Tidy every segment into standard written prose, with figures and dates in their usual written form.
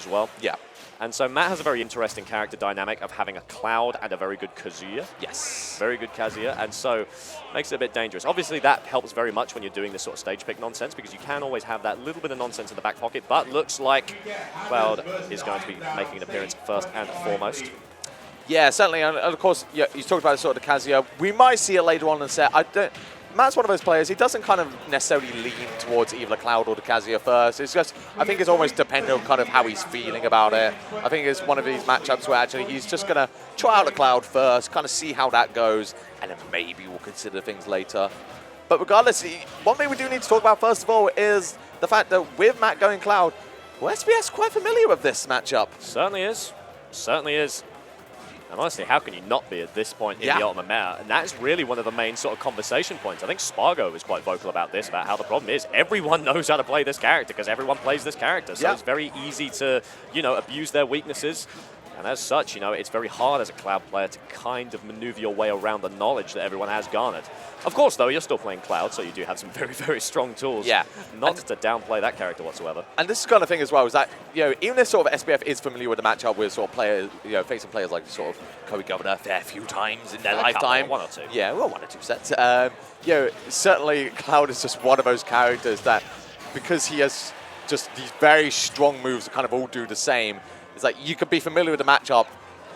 as well. Yeah. And so Matt has a very interesting character dynamic of having a Cloud and a very good Kazuya. Yes. Very good Kazuya, and so makes it a bit dangerous. Obviously, that helps very much when you're doing this sort of stage pick nonsense, because you can always have that little bit of nonsense in the back pocket, but looks like Cloud is going to be making an appearance first and foremost. Yeah, certainly, and of course, yeah, you talked about sort of Kazuya. We might see it later on in the set. Matt's one of those players, he doesn't kind of necessarily lean towards either the Cloud or the Kazuya first. It's just, I think it's almost dependent on kind of how he's feeling about it. I think it's one of these matchups where actually he's just going to try out the Cloud first, kind of see how that goes, and then maybe we'll consider things later. But regardless, one thing we do need to talk about first of all is the fact that with Matt going Cloud, well, SBS quite familiar with this matchup. Certainly is. Certainly is. And honestly, how can you not be at this point in the Ultimate Meta? And that's really one of the main sort of conversation points. I think Spargo was quite vocal about this, about how the problem is everyone knows how to play this character because everyone plays this character. So it's very easy to, you know, abuse their weaknesses. And as such, you know, it's very hard as a Cloud player to kind of maneuver your way around the knowledge that everyone has garnered. Of course, though, you're still playing Cloud, so you do have some very, very strong tools. Yeah. Not to downplay that character whatsoever. And this is kind of thing as well, is that, you know, even if sort of SBF is familiar with the matchup with sort of players, you know, facing players like sort of Kobe Governor a fair few times in their lifetime. One or two. Yeah, well, 1 or 2 sets. You know, certainly Cloud is just one of those characters that, because he has just these very strong moves that kind of all do the same, it's like you can be familiar with the matchup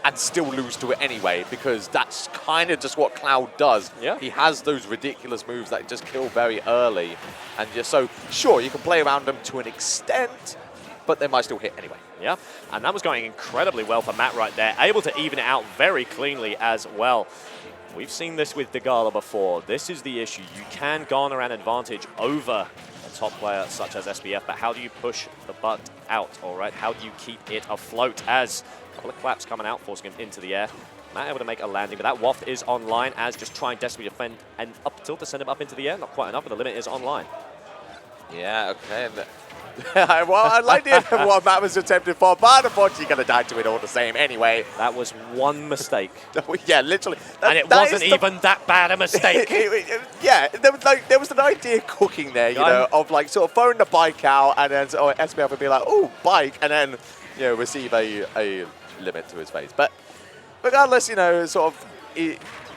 and still lose to it anyway, because that's kind of just what Cloud does. Yeah. He has those ridiculous moves that just kill very early. And just so, sure, you can play around them to an extent, but they might still hit anyway. Yeah, and that was going incredibly well for Matt right there, able to even it out very cleanly as well. We've seen this with Degala before. This is the issue. You can garner an advantage over a top player such as SBF, but how do you push the butt out, all right? How do you keep it afloat as a couple of claps coming out, forcing him into the air? Matt able to make a landing, but that waft is online as just trying desperately to defend and up tilt to send him up into the air. Not quite enough, but the limit is online. Yeah, okay. Well, I like the idea of what Matt was attempting for, but unfortunately you're going to die to it all the same anyway. That was one mistake. Yeah, literally. And it wasn't even that bad a mistake. Yeah, there was an idea cooking there, you know, of like sort of throwing the bike out and then SBF would be like, oh, bike, and then, you know, receive a limit to his face. But regardless, you know, sort of,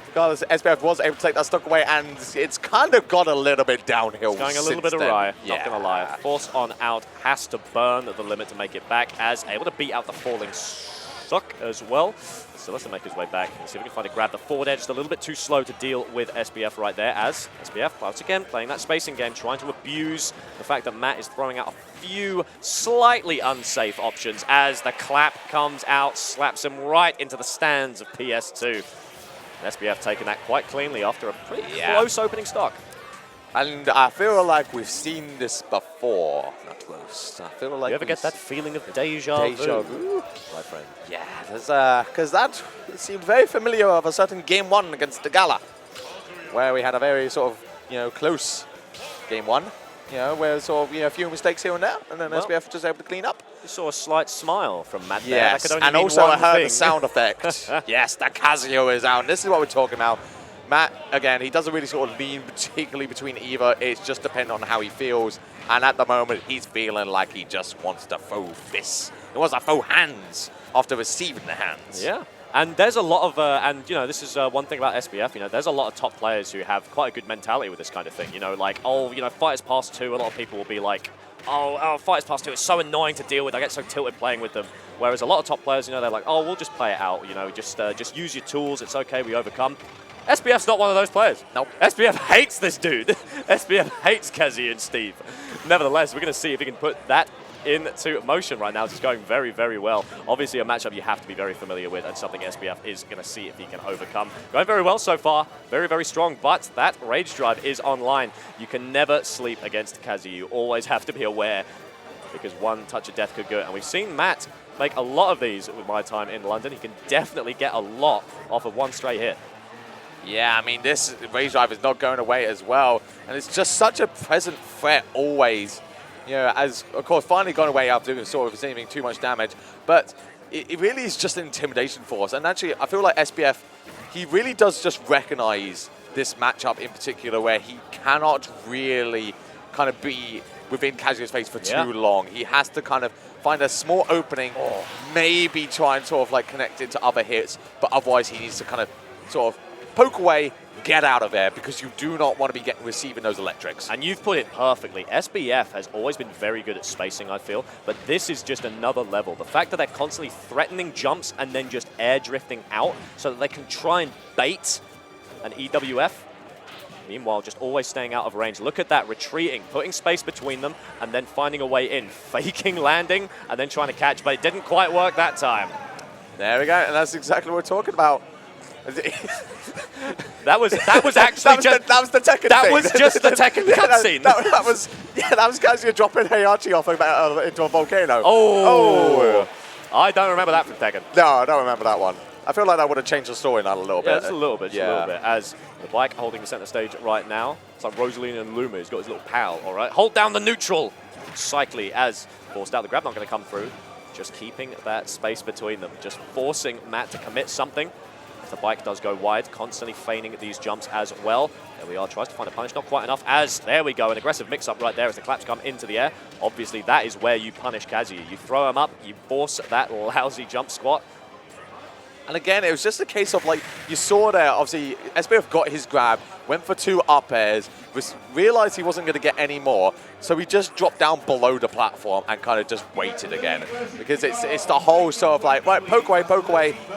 regardless, SBF was able to take that stock away, and it's kind of got a little bit downhill. It's going a little bit awry, not going to lie. Force on out has to burn the limit to make it back, as able to beat out the falling suck as well. So let's make his way back and see if we can find a grab. The forward edge is a little bit too slow to deal with SBF right there, as SBF, once again, playing that spacing game, trying to abuse the fact that Matt is throwing out a few slightly unsafe options as the clap comes out, slaps him right into the stands of PS2. And SBF taking that quite cleanly after a pretty close opening stock. And I feel like we've seen this before. Not close. I feel like you ever get that feeling of deja vu, my friend? Yeah, because that seemed very familiar of a certain game 1 against the Gala, where we had a very sort of, you know, close game 1. You know, where sort of, you know, a few mistakes here and there, and then SBF was just able to clean up. You saw a slight smile from Matt there. Yes, that could only and mean also one I heard thing. the sound effect. Yes, the Kazuya is out. This is what we're talking about. Matt, again, he doesn't really sort of lean particularly between either. It's just depending on how he feels. And at the moment, he's feeling like he just wants to throw fists. He wants to throw hands after receiving the hands. Yeah. And there's a lot of, and you know, this is one thing about SBF, you know, there's a lot of top players who have quite a good mentality with this kind of thing. You know, like, oh, you know, Fighters Pass 2, a lot of people will be like, oh, Fighters Pass 2 is so annoying to deal with. I get so tilted playing with them. Whereas a lot of top players, you know, they're like, oh, we'll just play it out. You know, just use your tools. It's okay. We overcome. SBF's not one of those players. Nope. SBF hates this dude. SBF hates Kazuya and Steve. Nevertheless, we're going to see if he can put that into motion right now. It's going very, very well. Obviously, a matchup you have to be very familiar with and something SBF is going to see if he can overcome. Going very well so far. Very, very strong. But that Rage Drive is online. You can never sleep against Kazuya. You always have to be aware because one touch of death could go. And we've seen Matt make a lot of these with my time in London. He can definitely get a lot off of one straight hit. Yeah, I mean, this Rage Drive is not going away as well. And it's just such a present threat always. You know, as, of course, finally gone away after sort of receiving too much damage. But it really is just an intimidation force. And actually, I feel like SBF, he really does just recognize this matchup in particular where he cannot really kind of be within Kazuya's face for too long. He has to kind of find a small opening, maybe try and sort of like connect into other hits, but otherwise he needs to kind of sort of poke away, get out of there, because you do not want to be receiving those electrics. And you've put it perfectly. SBF has always been very good at spacing, I feel, but this is just another level. The fact that they're constantly threatening jumps and then just air drifting out so that they can try and bait an EWF. Meanwhile, just always staying out of range. Look at that, retreating, putting space between them, and then finding a way in, faking landing, and then trying to catch, but it didn't quite work that time. There we go, and that's exactly what we're talking about. that was actually that was the Tekken that thing. was just the Tekken cutscene. That was Kazuya dropping Heihachi off into a volcano. Oh. I don't remember that from Tekken. No, I don't remember that one. I feel like that would have changed the storyline a little bit. Yeah, just a little bit, as the bike holding the center stage right now. It's like Rosalina and Luma. He's got his little pal, all right? Hold down the neutral. Cycly as forced out. The grab not going to come through. Just keeping that space between them. Just forcing Matt to commit something. If the bike does go wide, constantly feigning these jumps as well. There we are, tries to find a punish, not quite enough, as there we go, an aggressive mix-up right there as the claps come into the air. Obviously, that is where you punish Kazuya. You throw him up, you force that lousy jump squat. And again, it was just a case of like, you saw there, obviously, SBF got his grab, went for 2 up airs, realized he wasn't going to get any more, so he just dropped down below the platform and kind of just waited again. Because it's the whole sort of like, right, poke away,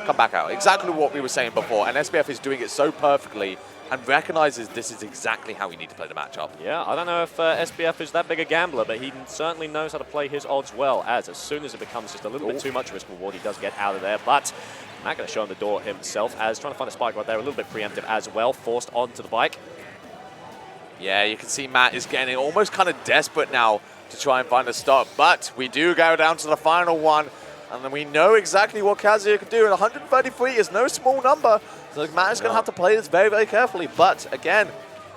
come back out. Exactly what we were saying before, and SBF is doing it so perfectly and recognizes this is exactly how we need to play the matchup. Yeah, I don't know if SBF is that big a gambler, but he certainly knows how to play his odds well, as soon as it becomes just a little bit too much risk reward, he does get out of there. But Matt going to show him the door himself, as trying to find a spike right there, a little bit preemptive as well, forced onto the bike. Yeah, you can see Matt is getting almost kind of desperate now to try and find a stop, but we do go down to the final one, and then we know exactly what Kazuya can do, and 133 is no small number, so Matt is going to have to play this very, very carefully. But again,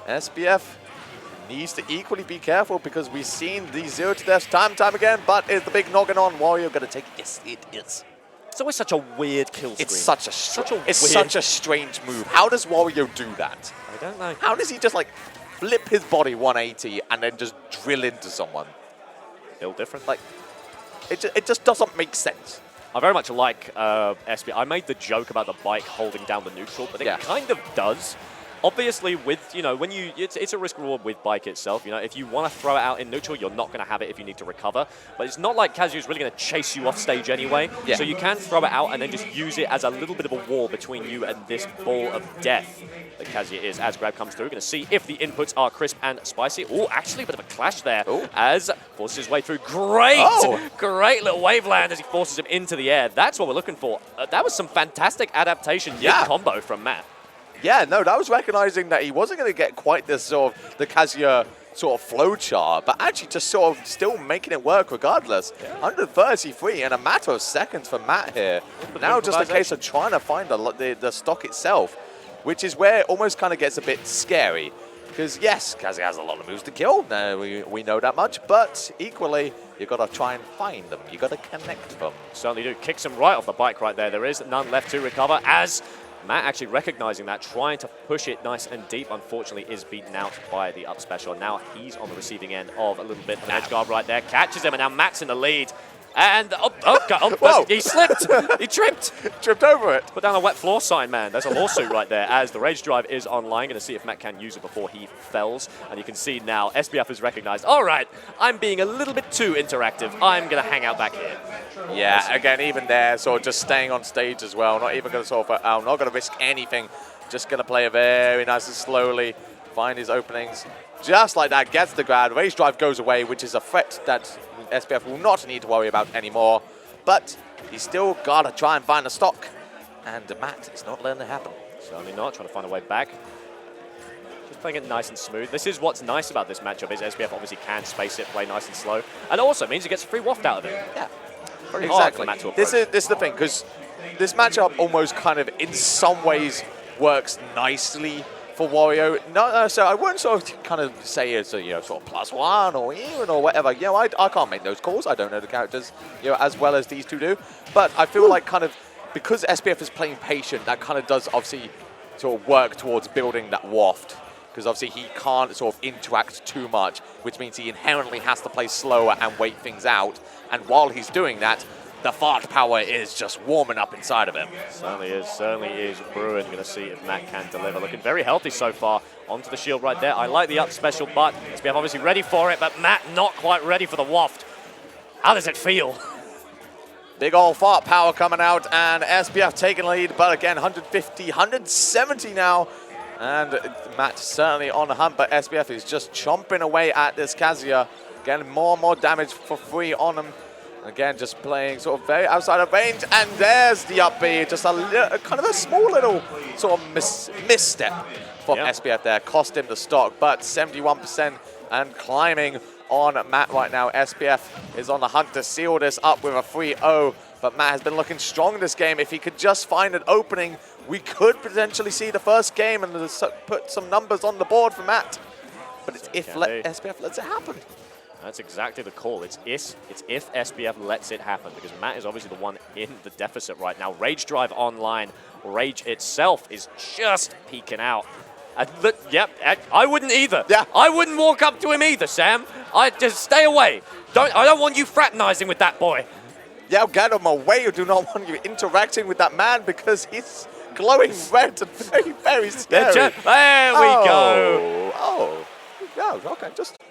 SBF needs to equally be careful, because we've seen these 0 to deaths time and time again, but is the big noggin on Wario going to take? Yes, it is. It's always such a weird kill screen. It's such a strange move. How does Wario do that? I don't know. How does he just like flip his body 180 and then just drill into someone? Still different. Like, it just doesn't make sense. I very much like SB. I made the joke about the bike holding down the neutral, but it kind of does. Obviously, with, you know, when you, it's a risk reward with bike itself. You know, if you want to throw it out in neutral, you're not going to have it if you need to recover. But it's not like Kazuya's really going to chase you off stage anyway. Yeah. So you can throw it out and then just use it as a little bit of a wall between you and this ball of death that Kazuya is. As grab comes through, going to see if the inputs are crisp and spicy. Oh, actually a bit of a clash there. Ooh. As forces his way through. Great little wave land as he forces him into the air. That's what we're looking for. That was some fantastic adaptation combo from Matt. Yeah, no, that was recognizing that he wasn't going to get quite this sort of the Kazuya sort of flow chart, but actually just sort of still making it work regardless. 133 in a matter of seconds for Matt here. Now just a case of trying to find the stock itself, which is where it almost kind of gets a bit scary. Because yes, Kazuya has a lot of moves to kill, we know that much, but equally, you've got to try and find them. You've got to connect them. Certainly do. Kicks him right off the bike right there. There is none left to recover, as Matt actually recognizing that, trying to push it nice and deep, unfortunately is beaten out by the up special. Now he's on the receiving end of a little bit of an edge guard right there. Catches him, and now Matt's in the lead. And he slipped. He tripped. Tripped over it. Put down a wet floor sign, man. There's a lawsuit right there, as the rage drive is online. Going to see if Matt can use it before he fells. And you can see now SBF has recognized, all right, I'm being a little bit too interactive. I'm going to hang out back here. Yeah, again, even there, sort of just staying on stage as well. Not even going to sort of, I'm not going to risk anything. Just going to play it very nice and slowly. Find his openings. Just like that, gets the grab. Rage drive goes away, which is a threat that SBF will not need to worry about anymore. But he's still got to try and find a stock. And Matt is not letting it happen. Certainly not. Trying to find a way back. Just playing it nice and smooth. This is what's nice about this matchup, is SBF obviously can space it, play nice and slow. And it also means he gets a free waft out of it. Yeah, very exactly. hard for Matt to this is the thing, because this matchup almost kind of, in some ways, works nicely for Wario. No, so I wouldn't sort of kind of say it's a, you know, sort of +1 or even or whatever. You know, I can't make those calls. I don't know the characters, you know, as well as these two do. But I feel like kind of, because SBF is playing patient, that kind of does obviously sort of work towards building that waft. Because obviously he can't sort of interact too much, which means he inherently has to play slower and wait things out. And while he's doing that, the fart power is just warming up inside of him. Certainly is brewing. Going to see if Matt can deliver. Looking very healthy so far. Onto the shield right there. I like the up special, but SBF obviously ready for it, but Matt not quite ready for the waft. How does it feel? Big old fart power coming out, and SBF taking the lead, but again, 150, 170 now. And Matt certainly on the hunt, but SBF is just chomping away at this Kazuya, getting more and more damage for free on him. Again, just playing sort of very outside of range, and there's the up B. Just a kind of a small little sort of misstep from SBF there. Cost him the stock, but 71% and climbing on Matt right now. SBF is on the hunt to seal this up with a 3-0, but Matt has been looking strong this game. If he could just find an opening, we could potentially see the first game and put some numbers on the board for Matt. But it's if SBF lets it happen. That's exactly the call. It's if SBF lets it happen, because Matt is obviously the one in the deficit right now. Rage Drive online. Rage itself is just peeking out. I wouldn't either. Yeah. I wouldn't walk up to him either, Sam. I just stay away. I don't want you fraternizing with that boy. Yeah, get him away. You do not want you interacting with that man because he's glowing red and very, very scary. There we go. Oh, yeah, okay, just